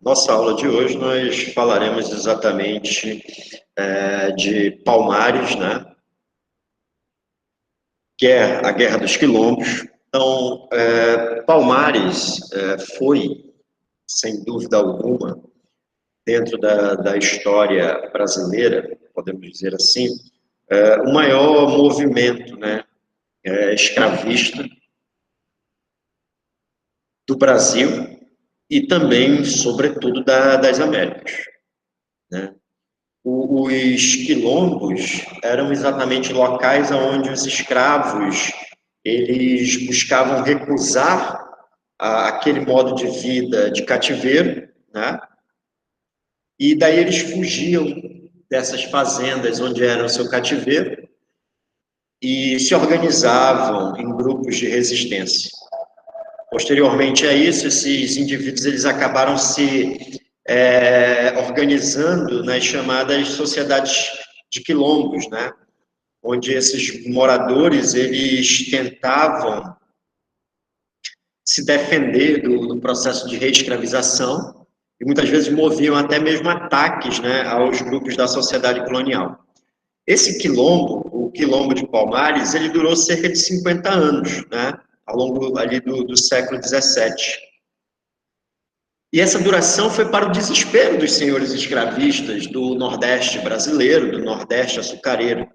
Nossa aula de hoje nós falaremos exatamente de Palmares, né? Que é a Guerra dos Quilombos. Então, Palmares foi, sem dúvida alguma, dentro da história brasileira, podemos dizer assim, o maior movimento, né, escravista do Brasil e também, sobretudo, das Américas, né? Os quilombos eram exatamente locais onde os escravos eles buscavam recusar aquele modo de vida de cativeiro, né? E daí eles fugiam dessas fazendas onde era o seu cativeiro e se organizavam em grupos de resistência. Posteriormente a isso, esses indivíduos eles acabaram se organizando nas chamadas sociedades de quilombos, né? Onde esses moradores eles tentavam se defender do processo de reescravização e muitas vezes moviam até mesmo ataques, né, aos grupos da sociedade colonial. Esse quilombo, o quilombo de Palmares, ele durou cerca de 50 anos, né, ao longo ali do século XVII. E essa duração foi para o desespero dos senhores escravistas do Nordeste brasileiro, do Nordeste açucareiro,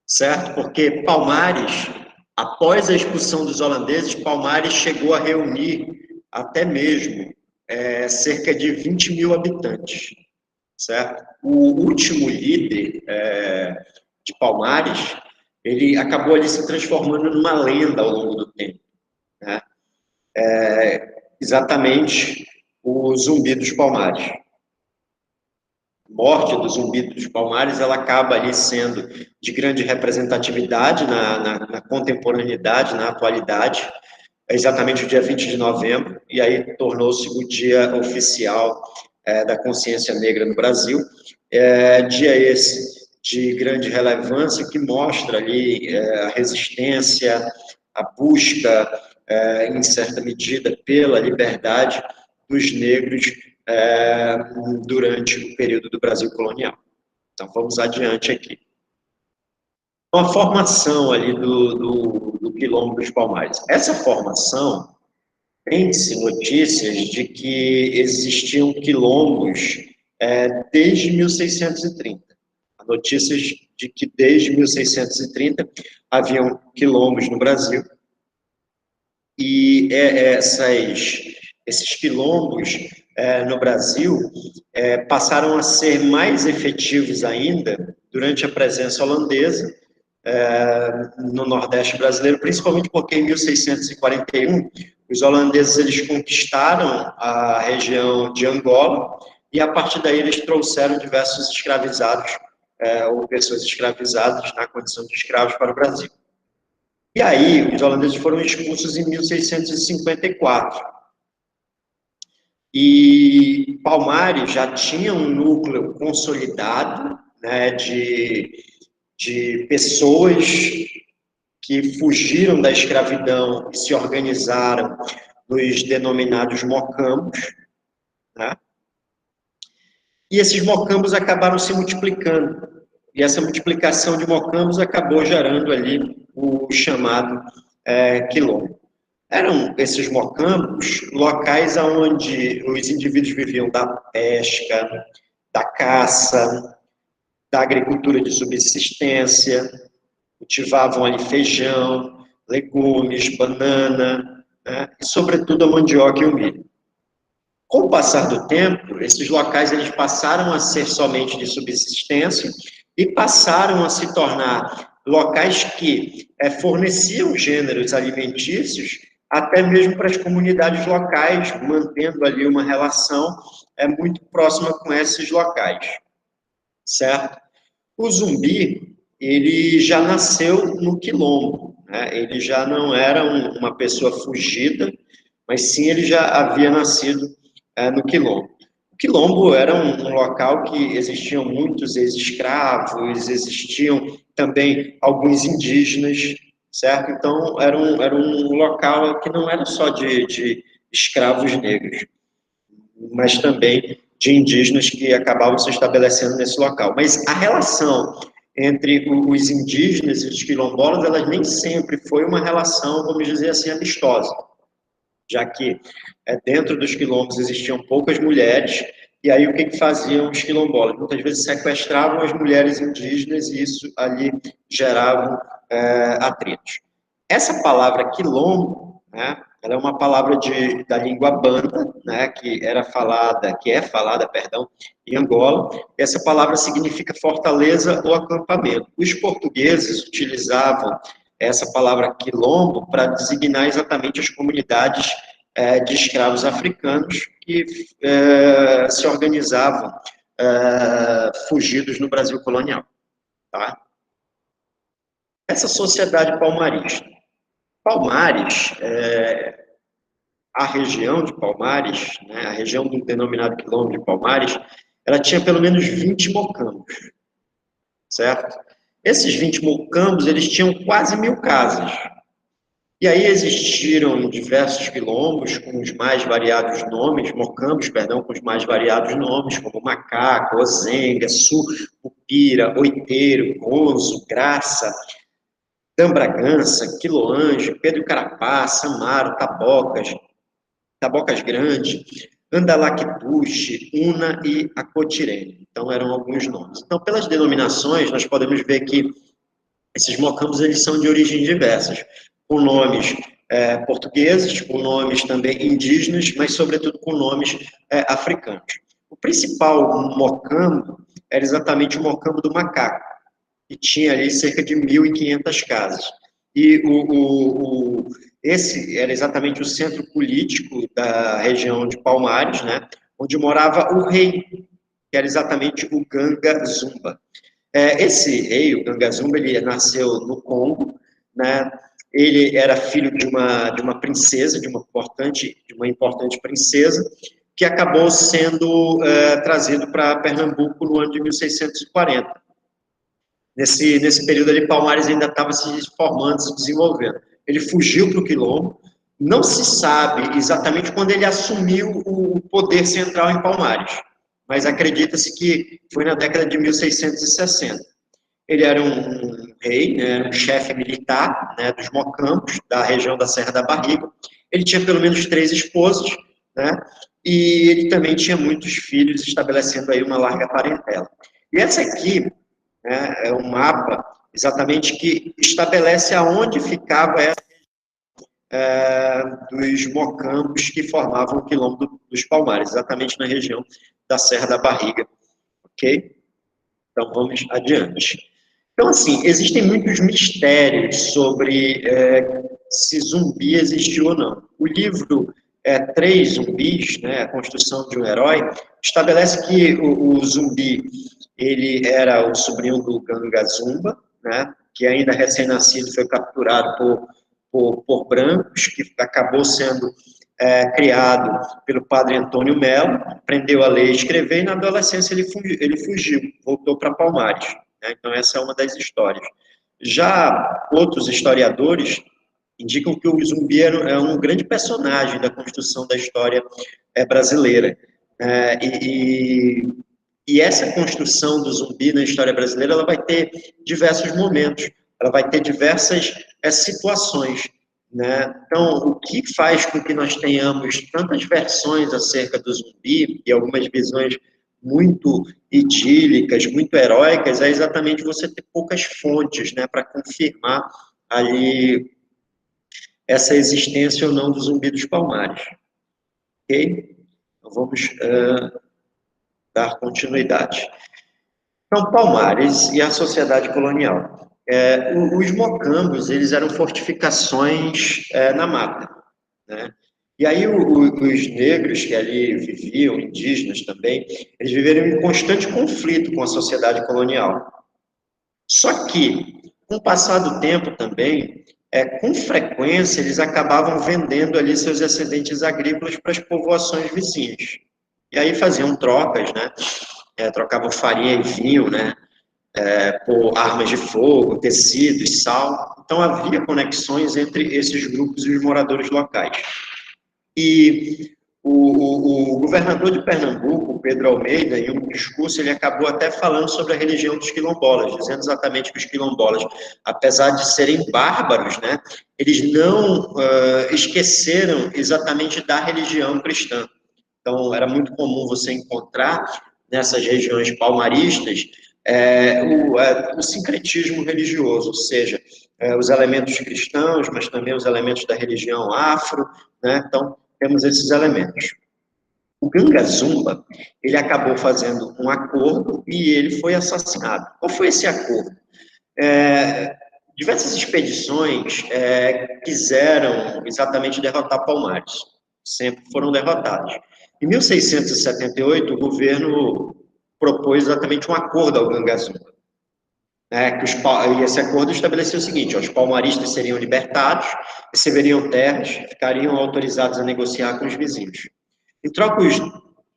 certo? Porque Palmares, após a expulsão dos holandeses, Palmares chegou a reunir até mesmo cerca de 20 mil habitantes, certo? O último líder de Palmares, ele acabou ali se transformando numa lenda ao longo do tempo, né? Exatamente o Zumbi dos Palmares. A morte do Zumbi dos Palmares, ela acaba ali sendo de grande representatividade na contemporaneidade, na atualidade, é exatamente o dia 20 de novembro, e aí tornou-se o dia oficial da consciência negra no Brasil. Dia esse de grande relevância que mostra ali a resistência, a busca, em certa medida, pela liberdade dos negros durante o período do Brasil colonial. Então, vamos adiante aqui. Então, a formação ali do Quilombo dos Palmares. Essa formação tem-se notícias de que existiam quilombos desde 1630. Há notícias de que desde 1630 haviam quilombos no Brasil. E esses quilombos no Brasil passaram a ser mais efetivos ainda durante a presença holandesa no Nordeste brasileiro, principalmente porque em 1641 os holandeses eles conquistaram a região de Angola e a partir daí eles trouxeram diversos escravizados ou pessoas escravizadas na condição de escravos para o Brasil. E aí os holandeses foram expulsos em 1654. E Palmares já tinha um núcleo consolidado, né, de pessoas que fugiram da escravidão e se organizaram nos denominados mocambos, né? E esses mocambos acabaram se multiplicando. E essa multiplicação de mocambos acabou gerando ali o chamado quilombo. Eram esses mocambos locais onde os indivíduos viviam da pesca, da caça, da agricultura de subsistência, cultivavam ali feijão, legumes, banana, né? E sobretudo a mandioca e o milho. Com o passar do tempo, esses locais eles passaram a ser somente de subsistência e passaram a se tornar locais que forneciam gêneros alimentícios até mesmo para as comunidades locais, mantendo ali uma relação muito próxima com esses locais, certo? O Zumbi, ele já nasceu no quilombo, né? Ele já não era uma pessoa fugida, mas sim ele já havia nascido no quilombo. O quilombo era um local que existiam muitos ex-escravos, existiam também alguns indígenas, certo? Então, era um local que não era só de escravos negros. mas também de indígenas que acabavam se estabelecendo nesse local. Mas a relação entre os indígenas e os quilombolas, elas nem sempre foi uma relação, vamos dizer assim, amistosa, já que dentro dos quilombos existiam poucas mulheres, e aí o que faziam os quilombolas? Muitas vezes sequestravam as mulheres indígenas e isso ali gerava atritos. Essa palavra quilombo, né, ela é uma palavra da língua banta, né, que é falada, perdão, em Angola. Essa palavra significa fortaleza ou acampamento. Os portugueses utilizavam essa palavra quilombo para designar exatamente as comunidades de escravos africanos que se organizavam fugidos no Brasil colonial. Tá? Essa sociedade palmarista. Palmares, a região de Palmares, né, a região do denominado quilombo de Palmares, ela tinha pelo menos 20 mocambos, certo? Esses 20 mocambos, eles tinham quase 1000 casas. E aí existiram diversos quilombos com os mais variados nomes, mocambos, perdão, com os mais variados nomes, como Macaco, Ozenga, Pupira, Oiteiro, Gonzo, Graça, Tambragança, Quiloanjo, Pedro Carapá, Samaro, Tabocas Grande, Andalaquituxe, Una e Acotirene. Então, eram alguns nomes. Então, pelas denominações, nós podemos ver que esses mocambos eles são de origens diversas, com nomes portugueses, com nomes também indígenas, mas, sobretudo, com nomes africanos. O principal mocambo era exatamente o mocambo do Macaco, que tinha ali cerca de 1.500 casas. E esse era exatamente o centro político da região de Palmares, né, onde morava o rei, que era exatamente o Ganga Zumba. Esse rei, o Ganga Zumba, ele nasceu no Congo, né, ele era filho de uma princesa, de uma importante princesa, que acabou sendo trazido para Pernambuco no ano de 1640. Nesse período ali, Palmares ainda estava se formando, se desenvolvendo. Ele fugiu para o Quilombo, não se sabe exatamente quando ele assumiu o poder central em Palmares, mas acredita-se que foi na década de 1660. Ele era um rei, né, era um chefe militar, né, dos mocambos, da região da Serra da Barriga. Ele tinha pelo menos 3 esposas, né, e ele também tinha muitos filhos, estabelecendo aí uma larga parentela. E essa aqui, né, é um mapa exatamente que estabelece aonde ficava dos mocambos que formavam o quilombo dos Palmares, exatamente na região da Serra da Barriga, ok? Então vamos adiante. Então, assim, existem muitos mistérios sobre se zumbi existiu ou não. O livro Três Zumbis, né, a construção de um herói, estabelece que o zumbi ele era o sobrinho do Ganga Zumba, né, que ainda recém-nascido foi capturado por brancos, que acabou sendo criado pelo padre Antônio Melo, aprendeu a ler e escrever, e na adolescência ele fugiu, voltou para Palmares. Né? Então, essa é uma das histórias. Já outros historiadores indicam que o zumbi é um grande personagem da construção da história brasileira. E essa construção do zumbi na história brasileira ela vai ter diversos momentos, ela vai ter diversas situações. Né? Então, o que faz com que nós tenhamos tantas versões acerca do zumbi e algumas visões muito idílicas, muito heróicas, é exatamente você ter poucas fontes, né, para confirmar ali essa existência ou não do zumbi dos Palmares. Ok? Então, vamos dar continuidade. Então, Palmares e a sociedade colonial. Os mocambos, eles eram fortificações na mata, né? E aí os negros que ali viviam, indígenas também, eles viveram em constante conflito com a sociedade colonial. Só que, com o passar do tempo também, com frequência, eles acabavam vendendo ali seus excedentes agrícolas para as povoações vizinhas. E aí faziam trocas, né? Trocavam farinha e vinho, né? Por armas de fogo, tecidos, sal. Então, havia conexões entre esses grupos e os moradores locais. E O governador de Pernambuco, Pedro Almeida, em um discurso, ele acabou até falando sobre a religião dos quilombolas, dizendo exatamente que os quilombolas, apesar de serem bárbaros, né, eles não esqueceram exatamente da religião cristã. Então, era muito comum você encontrar nessas regiões palmaristas o sincretismo religioso, ou seja, os elementos cristãos, mas também os elementos da religião afro, né? Então, temos esses elementos. O Ganga Zumba, ele acabou fazendo um acordo e ele foi assassinado. Qual foi esse acordo? Diversas expedições quiseram exatamente derrotar Palmares, sempre foram derrotados. Em 1678, o governo propôs exatamente um acordo ao Ganga Zumba. E esse acordo estabeleceu o seguinte: os palmaristas seriam libertados, receberiam terras, ficariam autorizados a negociar com os vizinhos. Em troca,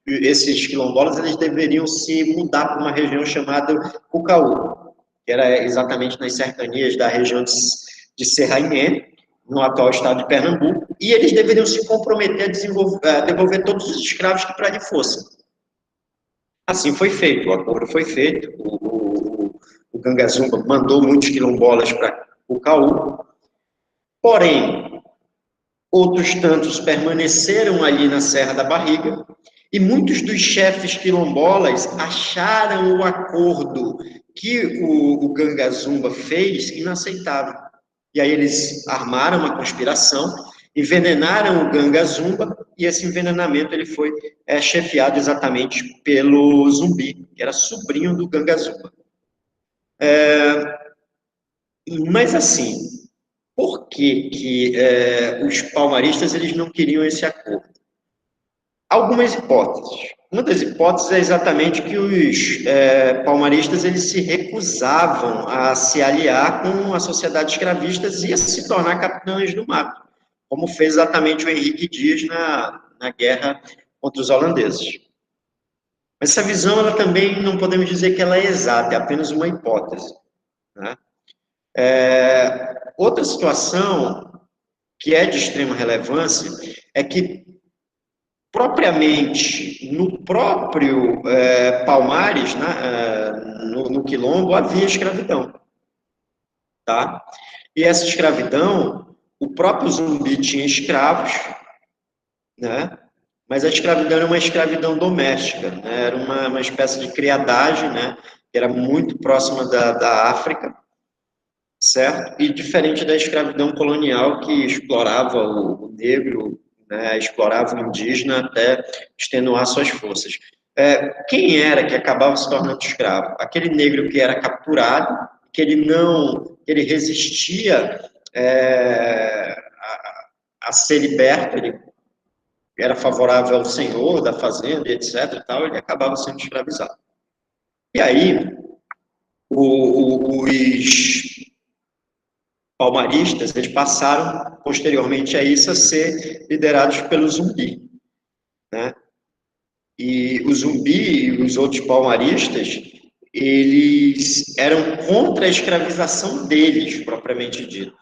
esses quilombolas eles deveriam se mudar para uma região chamada Cucaú, que era exatamente nas cercanias da região de Serrainhê, no atual estado de Pernambuco, e eles deveriam se comprometer a devolver todos os escravos que para ali fossem. Assim foi feito, o acordo foi feito, o Ganga Zumba mandou muitos quilombolas para Cucaú, porém, outros tantos permaneceram ali na Serra da Barriga, e muitos dos chefes quilombolas acharam o acordo que o Ganga Zumba fez inaceitável. E aí eles armaram uma conspiração, envenenaram o Ganga Zumba, e esse envenenamento ele foi chefiado exatamente pelo Zumbi, que era sobrinho do Ganga Zumba. Mas assim, por que os palmaristas eles não queriam esse acordo? Algumas hipóteses. Uma das hipóteses é exatamente que os palmaristas eles se recusavam a se aliar com a sociedade escravista e a se tornar capitães do mato, como fez exatamente o Henrique Dias na guerra contra os holandeses. Mas essa visão, ela também não podemos dizer que ela é exata, é apenas uma hipótese, né? Outra situação que é de extrema relevância é que propriamente no próprio Palmares, né, no Quilombo, havia escravidão, tá? E essa escravidão, o próprio Zumbi tinha escravos, né? Mas a escravidão era uma escravidão doméstica, né? Era uma espécie de criadagem, né? Que era muito próxima da África, certo? E diferente da escravidão colonial que explorava o negro, né, explorava o indígena até extenuar suas forças. Quem era que acabava se tornando escravo? Aquele negro que era capturado, que ele resistia a ser liberto, ele era favorável ao senhor da fazenda, etc. E tal, ele acabava sendo escravizado. E aí, os palmaristas, eles passaram, posteriormente a isso, a ser liderados pelo Zumbi, né? E o Zumbi e os outros palmaristas, eles eram contra a escravização deles, propriamente dito,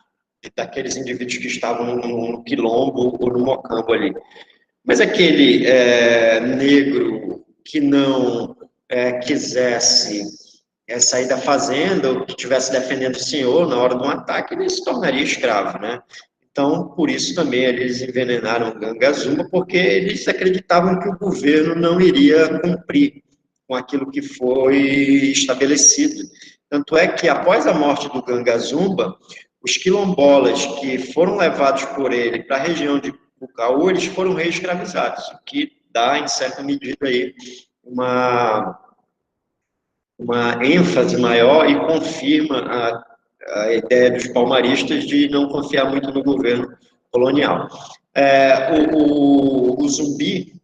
daqueles indivíduos que estavam no quilombo ou no mocambo ali. Mas aquele negro que não quisesse sair da fazenda, ou que estivesse defendendo o senhor na hora de um ataque, ele se tornaria escravo, né? Então, por isso também eles envenenaram o Ganga Zumba, porque eles acreditavam que o governo não iria cumprir com aquilo que foi estabelecido. Tanto é que, após a morte do Ganga Zumba, os quilombolas que foram levados por ele para a região de Cucaú, eles foram reescravizados, o que dá, em certa medida, aí, uma ênfase maior e confirma a ideia dos palmaristas de não confiar muito no governo colonial. O Zumbi,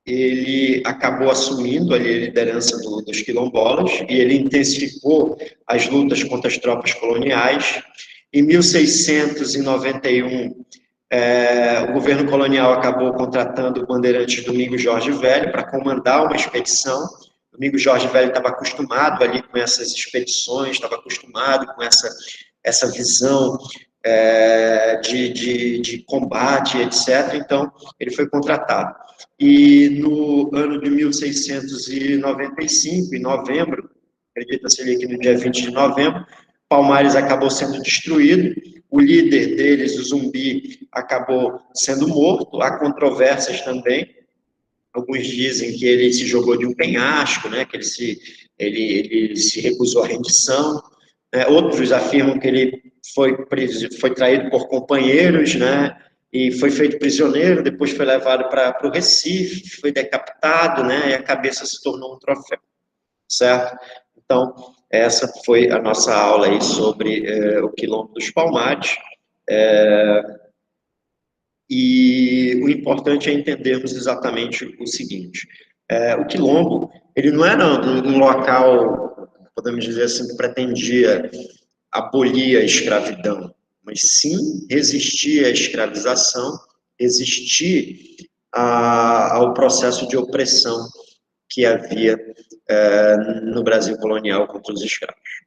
ele acabou assumindo ali a liderança dos quilombolas e ele intensificou as lutas contra as tropas coloniais. Em 1691, o governo colonial acabou contratando o bandeirante Domingos Jorge Velho para comandar uma expedição. Domingos Jorge Velho estava acostumado ali com essas expedições, estava acostumado com essa visão de combate, etc. Então, ele foi contratado. E no ano de 1695, em novembro, acredita-se ali que no dia 20 de novembro, Palmares acabou sendo destruído, o líder deles, o Zumbi, acabou sendo morto, há controvérsias também, alguns dizem que ele se jogou de um penhasco, né, que ele se recusou à rendição, né, outros afirmam que ele foi traído por companheiros, né, e foi feito prisioneiro, depois foi levado para o Recife, foi decapitado, né, e a cabeça se tornou um troféu, certo? Então, essa foi a nossa aula aí sobre o Quilombo dos Palmares. E o importante é entendermos exatamente o seguinte: o Quilombo, ele não era um local, podemos dizer assim, que pretendia abolir a escravidão, mas sim resistir à escravização, resistir ao processo de opressão que havia no Brasil colonial contra os escravos.